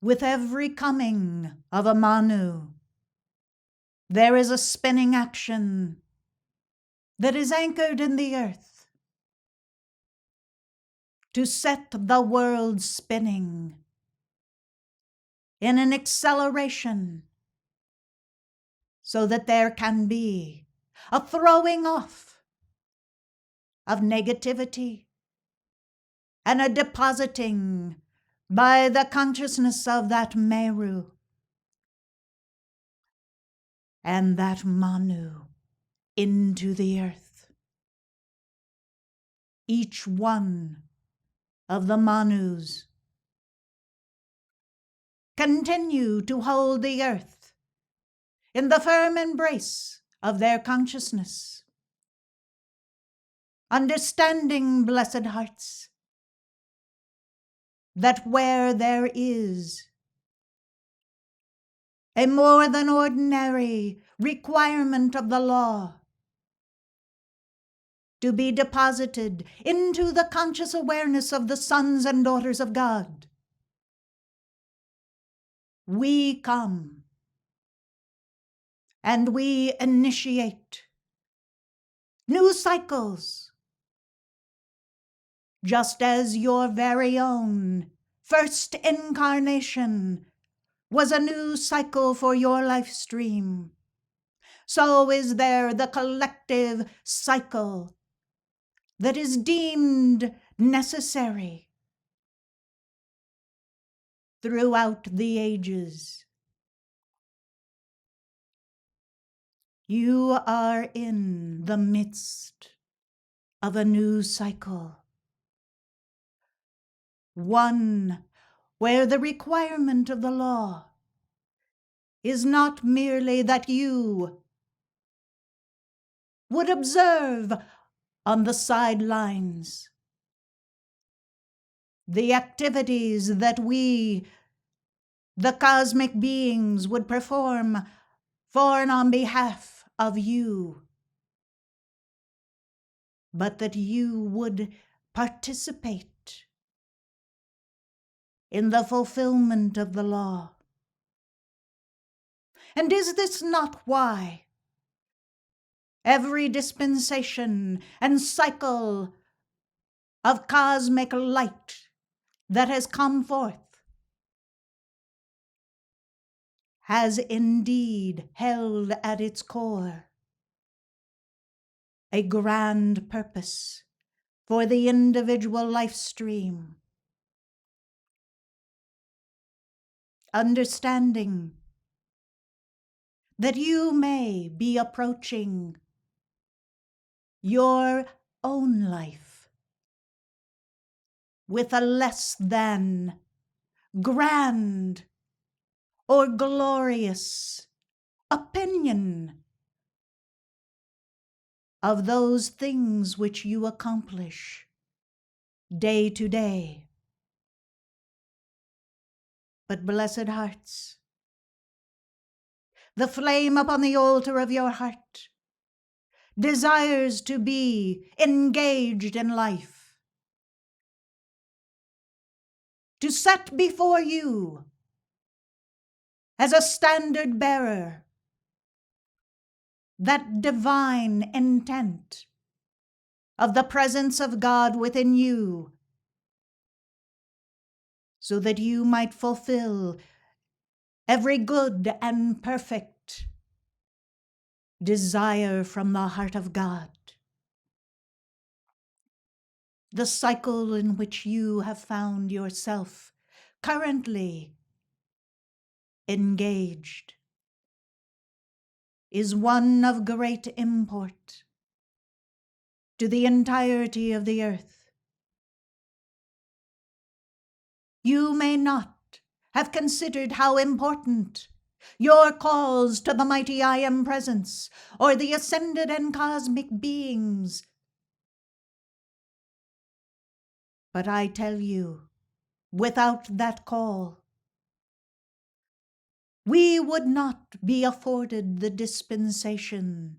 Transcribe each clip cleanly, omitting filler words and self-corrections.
With every coming of a Manu, there is a spinning action that is anchored in the earth to set the world spinning in an acceleration so that there can be a throwing off of negativity and a depositing by the consciousness of that Meru and that Manu into the earth. Each one of the Manus continue to hold the earth in the firm embrace of their consciousness, understanding, blessed hearts, that where there is a more than ordinary requirement of the law to be deposited into the conscious awareness of the sons and daughters of God, we come and we initiate new cycles, just as your very own first incarnation was a new cycle for your life stream. So is there the collective cycle that is deemed necessary throughout the ages. You are in the midst of a new cycle, one where the requirement of the law is not merely that you would observe on the sidelines the activities that we, the cosmic beings, would perform for and on behalf of you, but that you would participate in the fulfillment of the law. And is this not why every dispensation and cycle of cosmic light that has come forth has indeed held at its core a grand purpose for the individual life stream? Understanding that you may be approaching your own life with a less than grand or glorious opinion of those things which you accomplish day to day. But blessed hearts, the flame upon the altar of your heart desires to be engaged in life, to set before you as a standard bearer that divine intent of the presence of God within you, so that you might fulfill every good and perfect desire from the heart of God. The cycle in which you have found yourself currently engaged is one of great import to the entirety of the earth. You may not have considered how important your calls to the mighty I Am Presence or the ascended and cosmic beings. But I tell you, without that call, we would not be afforded the dispensation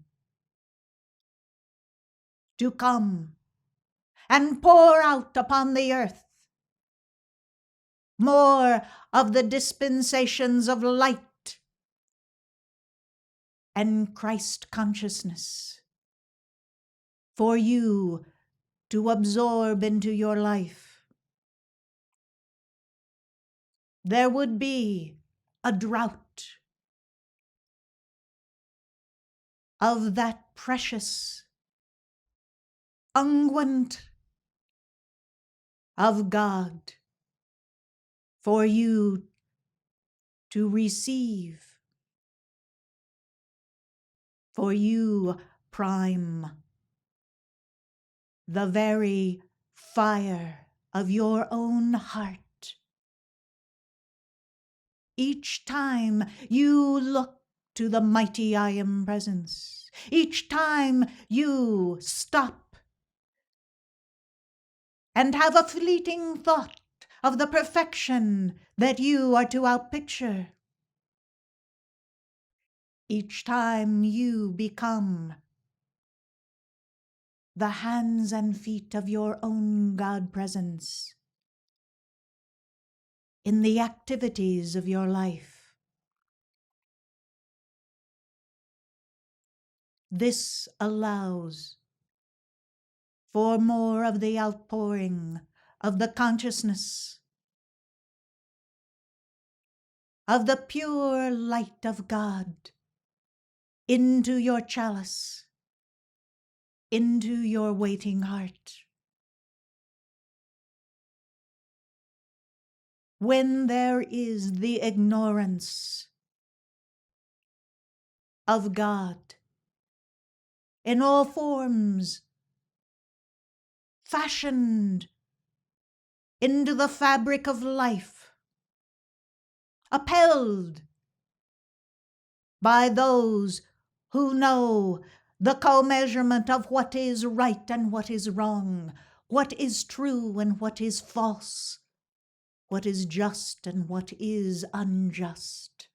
to come and pour out upon the earth more of the dispensations of light and Christ consciousness for you to absorb into your life. There would be a drought of that precious unguent of God for you to receive, for you prime the very fire of your own heart. Each time you look to the mighty I Am presence, each time you stop and have a fleeting thought of the perfection that you are to outpicture, each time you become the hands and feet of your own God presence in the activities of your life. This allows for more of the outpouring of the consciousness of the pure light of God into your chalice, into your waiting heart. When there is the ignorance of God in all forms, fashioned into the fabric of life, upheld by those who know the co-measurement of what is right and what is wrong, what is true and what is false, what is just and what is unjust.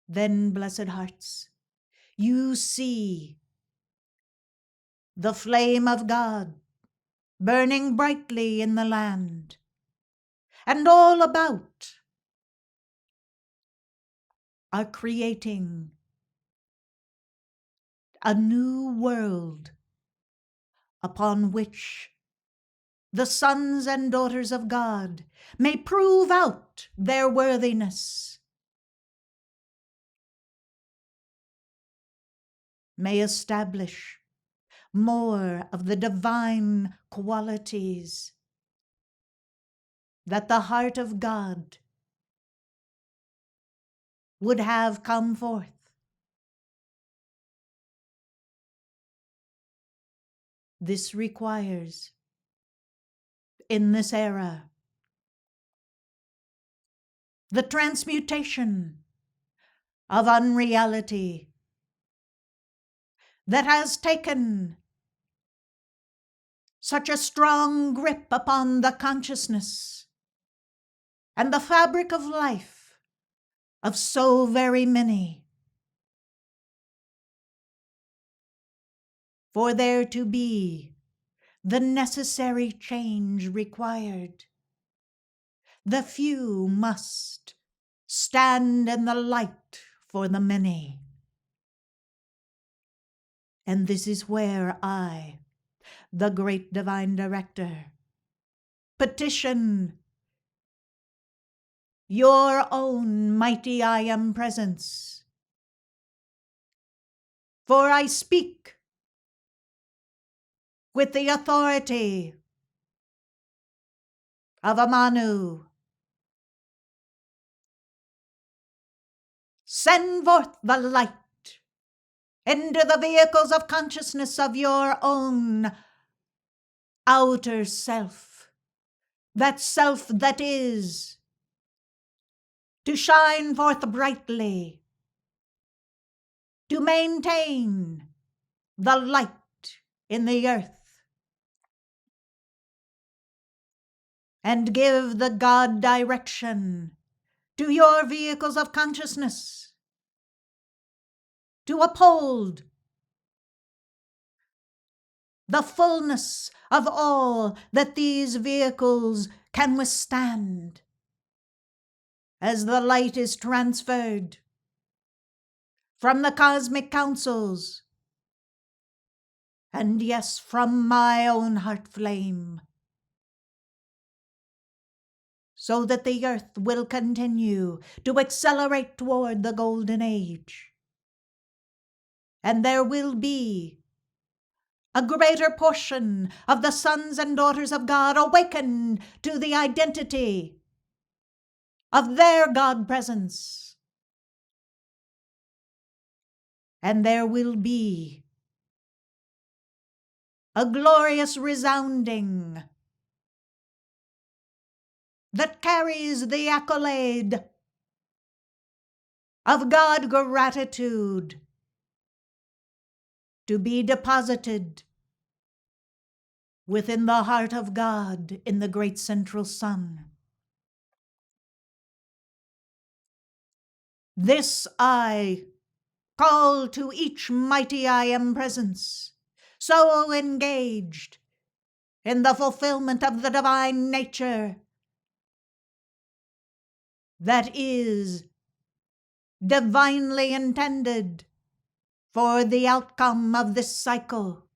Then, blessed hearts, you see the flame of God burning brightly in the land, and all about are creating a new world upon which the sons and daughters of God may prove out their worthiness, may establish more of the divine qualities that the heart of God would have come forth. This requires, in this era, the transmutation of unreality that has taken such a strong grip upon the consciousness and the fabric of life of so very many, for there to be the necessary change required. The few must stand in the light for the many. And this is where I, the great divine director, petition your own mighty I Am presence. For I speak with the authority of a Manu. Send forth the light into the vehicles of consciousness of your own outer self, that self that is, to shine forth brightly, to maintain the light in the earth, and give the God direction to your vehicles of consciousness, to uphold the fullness of all that these vehicles can withstand, as the light is transferred from the cosmic councils, and yes, from my own heart flame, so that the earth will continue to accelerate toward the golden age. And there will be a greater portion of the sons and daughters of God awakened to the identity of their God presence. And there will be a glorious resounding that carries the accolade of God gratitude to be deposited within the heart of God in the great central sun. This I call to each mighty I Am presence, so engaged in the fulfillment of the divine nature that is divinely intended for the outcome of this cycle.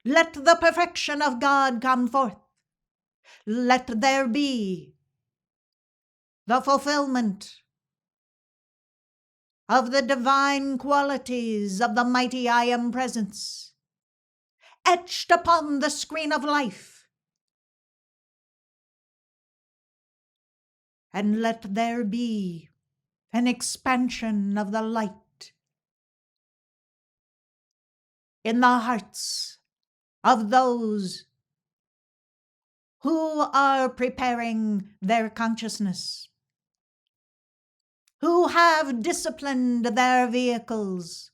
Let the perfection of God come forth. Let there be the fulfillment of the divine qualities of the mighty I Am presence, etched upon the screen of life. And let there be an expansion of the light in the hearts of those who are preparing their consciousness, who have disciplined their vehicles,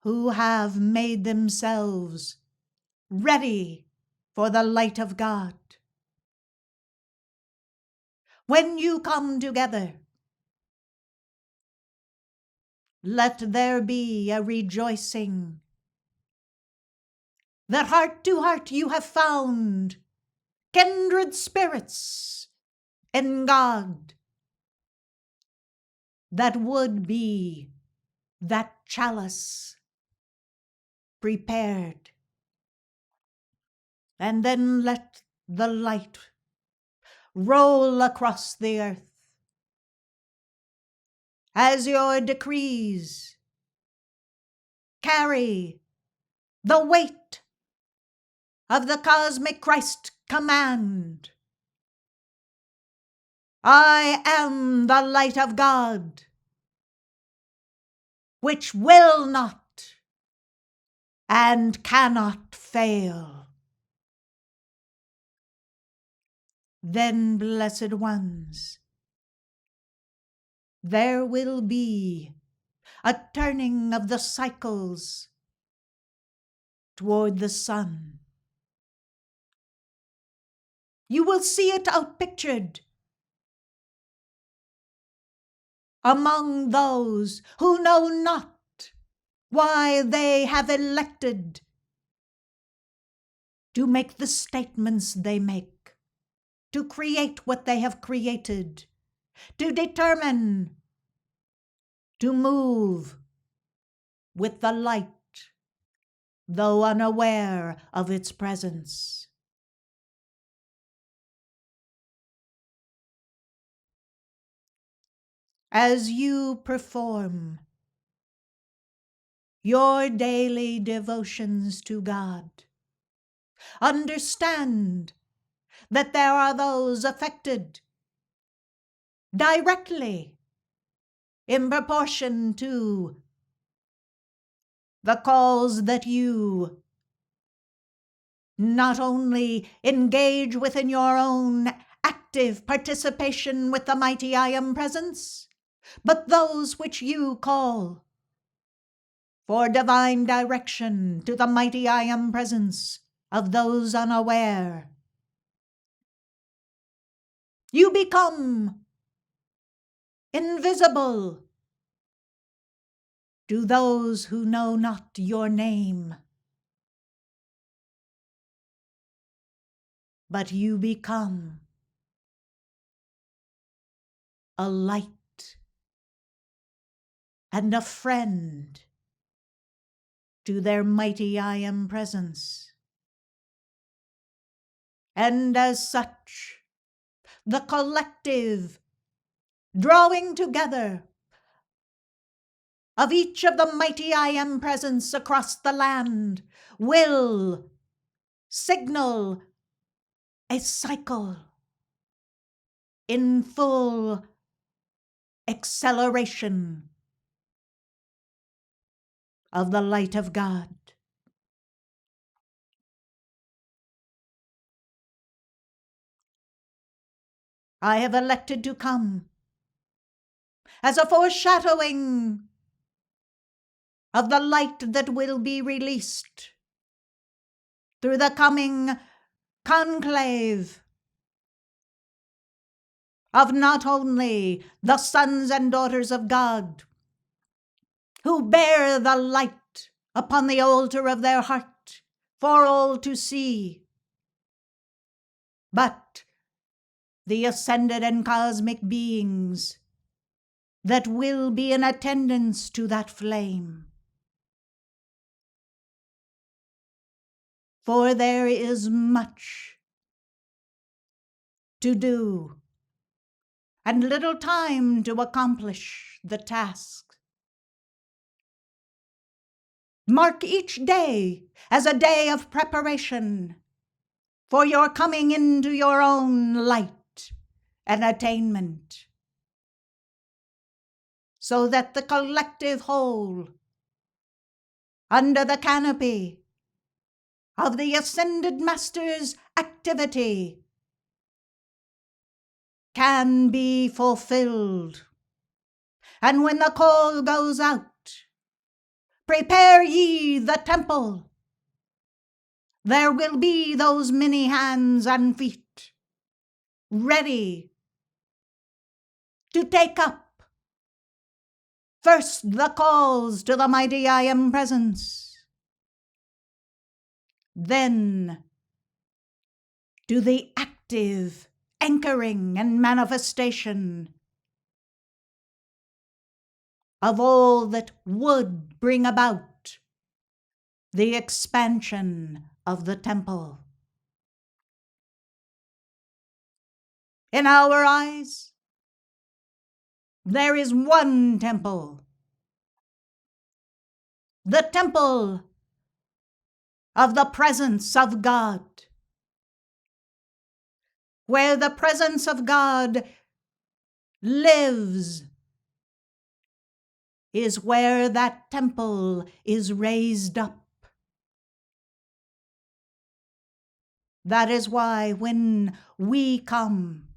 who have made themselves ready for the light of God. When you come together, let there be a rejoicing that heart to heart you have found kindred spirits in God that would be that chalice prepared. And then let the light roll across the earth as your decrees carry the weight of the cosmic Christ command. I am the light of God, which will not and cannot fail. Then, blessed ones, there will be a turning of the cycles toward the sun. You will see it outpictured among those who know not why they have elected to make the statements they make, to create what they have created, to determine, to move with the light, though unaware of its presence. As you perform your daily devotions to God, understand that there are those affected directly in proportion to the calls that you not only engage within your own active participation with the mighty I Am presence, but those which you call for divine direction to the mighty I Am presence of those unaware. You become invisible to those who know not your name. But you become a light and a friend to their mighty I Am presence. And as such, the collective drawing together of each of the mighty I Am presence across the land will signal a cycle in full acceleration of the light of God. I have elected to come as a foreshadowing of the light that will be released through the coming conclave of not only the sons and daughters of God who bear the light upon the altar of their heart for all to see, but the ascended and cosmic beings that will be in attendance to that flame. For there is much to do and little time to accomplish the task. Mark each day as a day of preparation for your coming into your own light and attainment, so that the collective whole, under the canopy of the Ascended Master's activity, can be fulfilled. And when the call goes out, prepare ye the temple, there will be those many hands and feet ready to take up first the calls to the mighty I Am presence, then to the active anchoring and manifestation of all that would bring about the expansion of the temple. In our eyes, there is one temple, the temple of the presence of God, where the presence of God lives, is where that temple is raised up. That is why when we come,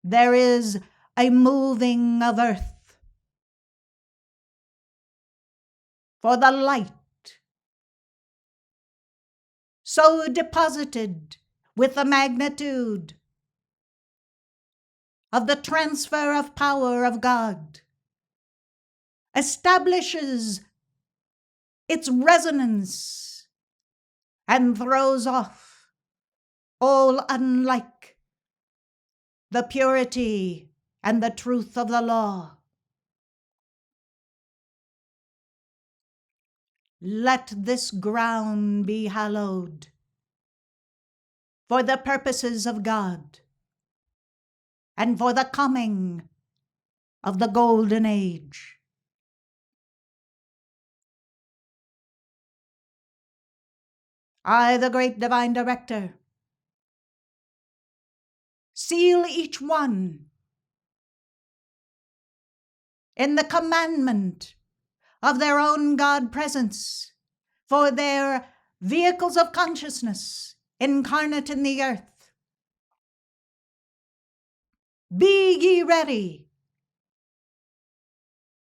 there is a moving of earth, for the light so deposited with the magnitude of the transfer of power of God establishes its resonance and throws off all unlike the purity and the truth of the law. Let this ground be hallowed for the purposes of God and for the coming of the golden age. I, the great divine director, seal each one in the commandment of their own God presence for their vehicles of consciousness incarnate in the earth. Be ye ready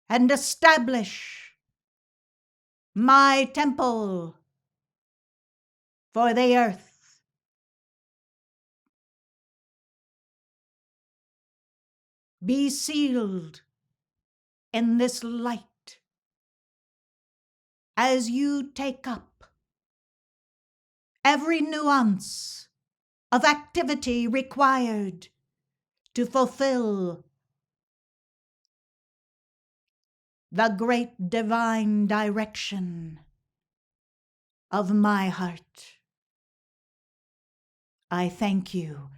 and establish my temple for the earth. Be sealed in this light as you take up every nuance of activity required to fulfill the great divine direction of my heart. I thank you